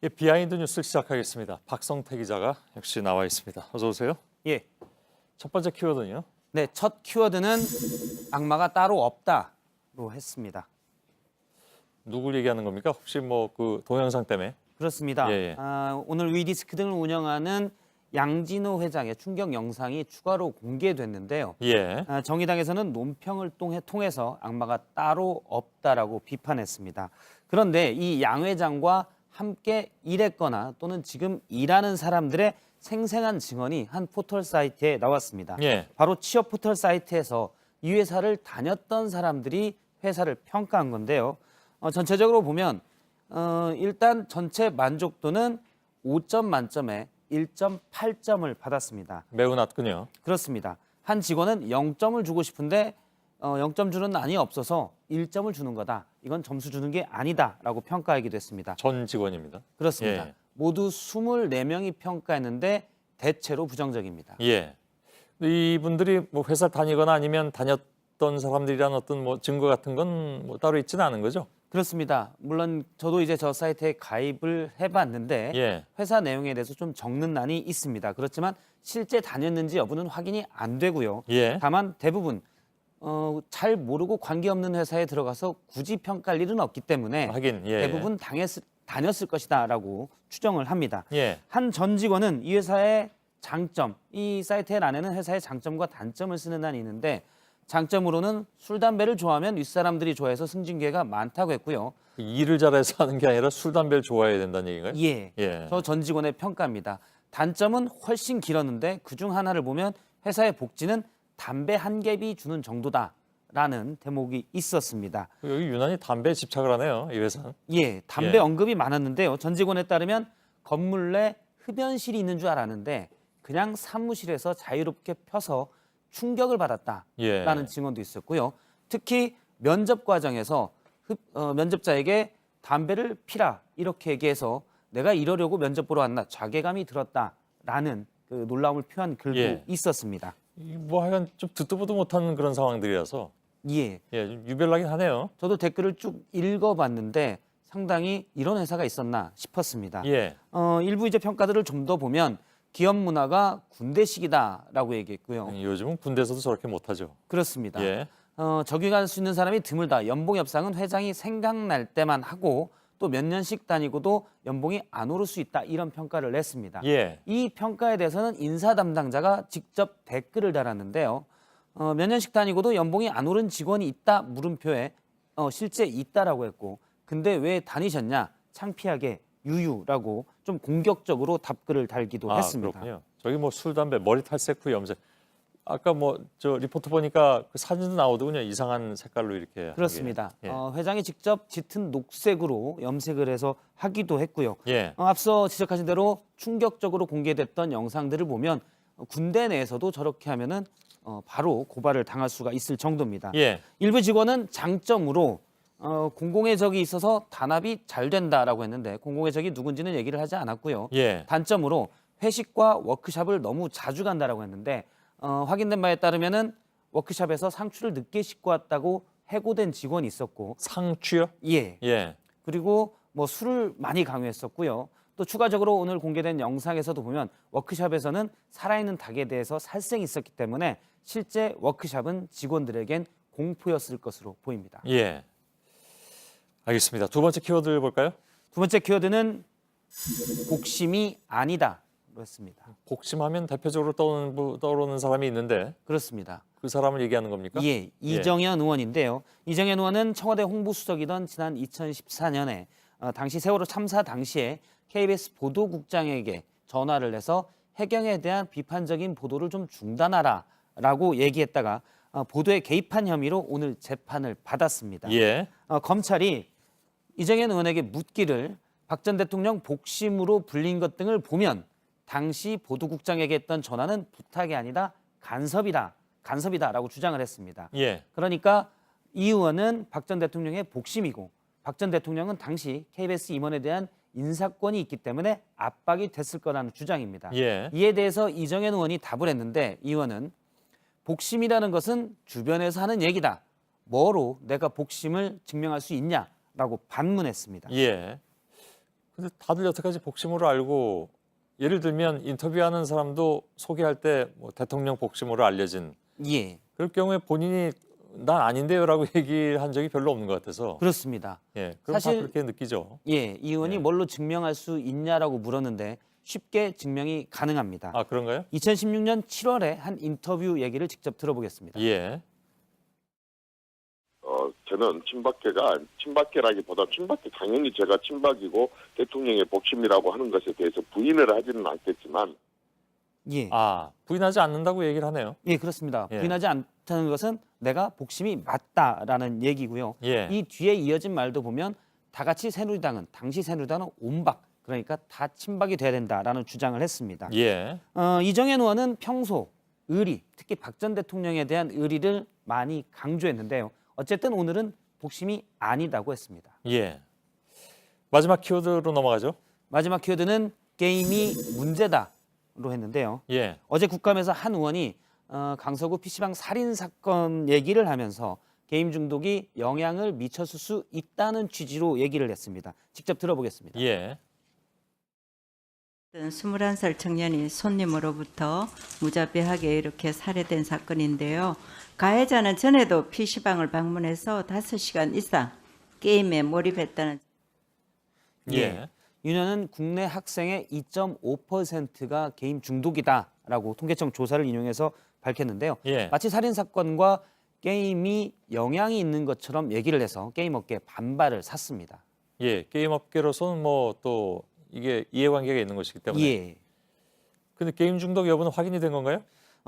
예, 비하인드 뉴스 시작하겠습니다. 박성태 기자가 역시 나와 있습니다. 어서 오세요. 예. 첫 번째 키워드는요. 네, 첫 키워드는 악마가 따로 없다로 했습니다. 누굴 얘기하는 겁니까? 혹시 뭐 그 동영상 때문에? 그렇습니다. 예. 오늘 위디스크 등을 운영하는 양진호 회장의 충격 영상이 추가로 공개됐는데요. 예. 정의당에서는 논평을 통해서 악마가 따로 없다라고 비판했습니다. 그런데 이 양 회장과 함께 일했거나 또는 지금 일하는 사람들의 생생한 증언이 한 포털 사이트에 나왔습니다. 예. 바로 취업 포털 사이트에서 이 회사를 다녔던 사람들이 회사를 평가한 건데요. 전체적으로 보면 일단 전체 만족도는 5점 만점에 1.8점을 받았습니다. 매우 낮군요. 그렇습니다. 한 직원은 0점을 주고 싶은데 0점 주는 난이 없어서 1점을 주는 거다. 이건 점수 주는 게 아니다라고 평가하기도 했습니다. 전 직원입니다. 그렇습니다. 예. 모두 24명이 평가했는데 대체로 부정적입니다. 예. 이분들이 뭐 회사 다니거나 아니면 다녔던 사람들이란 어떤 뭐 증거 같은 건 뭐 따로 있지는 않은 거죠? 그렇습니다. 물론 저도 이제 저 사이트에 가입을 해봤는데 예. 회사 내용에 대해서 좀 적는 난이 있습니다. 그렇지만 실제 다녔는지 여부는 확인이 안 되고요. 예. 다만 대부분 잘 모르고 관계없는 회사에 들어가서 굳이 평가할 일은 없기 때문에 하긴 예. 대부분 다녔을 것이다라고 추정을 합니다. 예. 한 전 직원은 이 회사의 장점, 이 사이트의 란에는 회사의 장점과 단점을 쓰는 난이 있는데 장점으로는 술, 담배를 좋아하면 윗사람들이 좋아해서 승진 기회가 많다고 했고요. 일을 잘해서 하는 게 아니라 술 담배를 좋아해야 된다는 얘기인가요? 예, 예. 저 전 직원의 평가입니다. 단점은 훨씬 길었는데 그중 하나를 보면 회사의 복지는 담배 한 갭이 주는 정도다라는 대목이 있었습니다. 여기 유난히 담배에 집착을 하네요. 이 회사는. 예, 담배 예. 언급이 많았는데요. 전 직원에 따르면 건물 내 흡연실이 있는 줄 알았는데 그냥 사무실에서 자유롭게 펴서 충격을 받았다라는 예. 증언도 있었고요. 특히 면접 과정에서 면접자에게 담배를 피라 이렇게 얘기해서 내가 이러려고 면접 보러 왔나 자괴감이 들었다라는 그 놀라움을 표한 글도 예. 있었습니다. 뭐 하여간 좀 듣도 보도 못하는 그런 상황들이라서 예, 예, 좀 유별나긴 하네요. 저도 댓글을 쭉 읽어봤는데 상당히 이런 회사가 있었나 싶었습니다. 예. 일부 이제 평가들을 좀 더 보면 기업 문화가 군대식이다라고 얘기했고요. 요즘은 군대에서도 저렇게 못하죠. 그렇습니다. 예. 적용할 수 있는 사람이 드물다. 연봉 협상은 회장이 생각날 때만 하고 또 몇 년씩 다니고도 연봉이 안 오를 수 있다. 이런 평가를 냈습니다. 예. 이 평가에 대해서는 인사 담당자가 직접 댓글을 달았는데요. 몇 년씩 다니고도 연봉이 안 오른 직원이 있다 물음표에 실제 있다라고 했고 근데 왜 다니셨냐 창피하게 유유라고 좀 공격적으로 답글을 달기도 했습니다. 그렇군요. 저기 뭐 술, 담배, 머리 탈색 후 염색. 아까 뭐 저 리포트 보니까 그 사진도 나오더군요. 이상한 색깔로 이렇게. 그렇습니다. 하게. 예. 회장이 직접 짙은 녹색으로 염색을 해서 하기도 했고요. 예. 앞서 지적하신 대로 충격적으로 공개됐던 영상들을 보면 군대 내에서도 저렇게 하면은 바로 고발을 당할 수가 있을 정도입니다. 예. 일부 직원은 장점으로 공공의 적이 있어서 단합이 잘 된다라고 했는데 공공의 적이 누군지는 얘기를 하지 않았고요. 예. 단점으로 회식과 워크숍을 너무 자주 간다라고 했는데 확인된 바에 따르면은 워크숍에서 상추를 늦게 싣고 왔다고 해고된 직원이 있었고 상추요? 예. 예. 그리고 뭐 술을 많이 강요했었고요. 또 추가적으로 오늘 공개된 영상에서도 보면 워크숍에서는 살아있는 닭에 대해서 살생이 있었기 때문에 실제 워크숍은 직원들에겐 공포였을 것으로 보입니다. 예. 알겠습니다. 두 번째 키워드를 볼까요? 두 번째 키워드는 복심이 아니다로 했습니다. 복심하면 대표적으로 떠오르는 사람이 있는데 그렇습니다. 그 사람을 얘기하는 겁니까? 예, 이정현 의원인데요. 이정현 의원은 청와대 홍보수석이던 지난 2014년에 당시 세월호 참사 당시에 KBS 보도국장에게 전화를 해서 해경에 대한 비판적인 보도를 좀 중단하라라고 얘기했다가 보도에 개입한 혐의로 오늘 재판을 받았습니다. 예. 검찰이 이정현 의원에게 묻기를 박 전 대통령 복심으로 불린 것 등을 보면 당시 보도국장에게 했던 전화는 부탁이 아니다 간섭이다라고 주장을 했습니다. 예. 그러니까 이 의원은 박 전 대통령의 복심이고 박 전 대통령은 당시 KBS 임원에 대한 인사권이 있기 때문에 압박이 됐을 거라는 주장입니다. 예. 이에 대해서 이정현 의원이 답을 했는데 이 의원은 복심이라는 것은 주변에서 하는 얘기다. 뭐로 내가 복심을 증명할 수 있냐라고 반문했습니다. 예. 근데 다들 여태까지 복심으로 알고 예를 들면 인터뷰하는 사람도 소개할 때 뭐 대통령 복심으로 알려진 예, 그럴 경우에 본인이 난 아닌데요라고 얘기한 적이 별로 없는 것 같아서 그렇습니다. 예, 그럼 사실- 다 그렇게 느끼죠. 예, 이 의원이 예. 뭘로 증명할 수 있냐라고 물었는데 쉽게 증명이 가능합니다. 아 그런가요? 2016년 7월에 한 인터뷰 얘기를 직접 들어보겠습니다. 예, 저는 친박계라기보다 친박계 당연히 제가 친박이고 대통령의 복심이라고 하는 것에 대해서 부인을 하지는 않겠지만 예, 아 부인하지 않는다고 얘기를 하네요. 예, 그렇습니다. 예. 부인하지 않다는 것은 내가 복심이 맞다라는 얘기고요. 예, 이 뒤에 이어진 말도 보면 다 같이 새누리당은 당시 새누리당은 온박 그러니까 다 친박이 돼야 된다라는 주장을 했습니다. 예, 이정현 의원은 평소 의리, 특히 박 전 대통령에 대한 의리를 많이 강조했는데요. 어쨌든 오늘은 복심이 아니다고 했습니다. 예. 마지막 키워드로 넘어가죠. 마지막 키워드는 게임이 문제다로 했는데요. 예, 어제 국감에서 한 의원이 강서구 PC방 살인 사건 얘기를 하면서 게임 중독이 영향을 미쳤을 수 있다는 취지로 얘기를 했습니다. 직접 들어보겠습니다. 예, 21살 청년이 손님으로부터 무자비하게 이렇게 살해된 사건인데요. 가해자는 전에도 PC방을 방문해서 5시간 이상 게임에 몰입했다는 예, 윤 의원은 국내 학생의 2.5%가 게임 중독이다라고 통계청 조사를 인용해서 밝혔는데요. 예. 마치 살인 사건과 게임이 영향이 있는 것처럼 얘기를 해서 게임 업계에 반발을 샀습니다. 예. 게임 업계로서는 뭐 또 이게 이해관계가 있는 것이기 때문에. 예. 근데 게임 중독 여부는 확인이 된 건가요?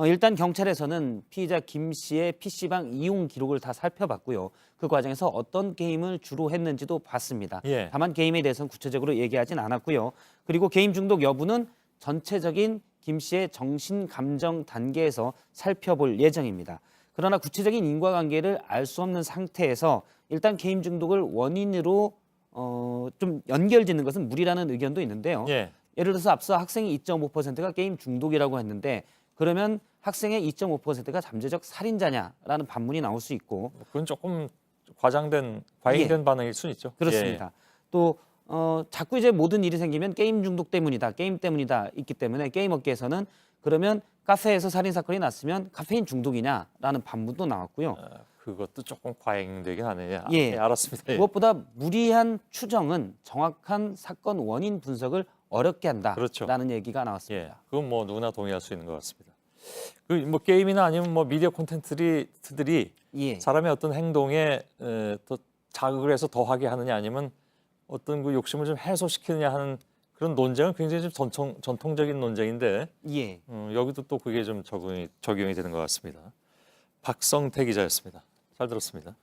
일단 경찰에서는 피의자 김 씨의 PC방 이용 기록을 다 살펴봤고요. 그 과정에서 어떤 게임을 주로 했는지도 봤습니다. 예. 다만 게임에 대해서는 구체적으로 얘기하진 않았고요. 그리고 게임 중독 여부는 전체적인 김 씨의 정신 감정 단계에서 살펴볼 예정입니다. 그러나 구체적인 인과관계를 알 수 없는 상태에서 일단 게임 중독을 원인으로 좀 연결짓는 것은 무리라는 의견도 있는데요. 예. 예를 들어서 앞서 학생의 2.5%가 게임 중독이라고 했는데 그러면 학생의 2.5%가 잠재적 살인자냐라는 반문이 나올 수 있고 그건 조금 과잉된 반응일 수는 있죠. 그렇습니다. 또 자꾸 이제 모든 일이 생기면 게임 중독 때문이다, 게임 때문이다 있기 때문에 게임 업계에서는 그러면 카페에서 살인 사건이 났으면 카페인 중독이냐라는 반문도 나왔고요. 그것도 조금 과잉되긴 하네요. 예. 알았습니다. 예. 무엇보다 무리한 추정은 정확한 사건 원인 분석을 어렵게 그렇죠. 한다라는 얘기가 예. 나왔습니다. 그건 뭐 누구나 동의할 수 있는 것 같습니다. 그 뭐 게임이나 아니면 뭐 미디어 콘텐츠들이 예. 사람의 어떤 행동에 더 자극을 해서 더하게 하느냐 아니면 어떤 그 욕심을 좀 해소시키느냐 하는 그런 논쟁은 굉장히 좀 전통적인 논쟁인데 예. 여기도 또 그게 좀 적용이 되는 것 같습니다. 박성태 기자였습니다. 잘 들었습니다.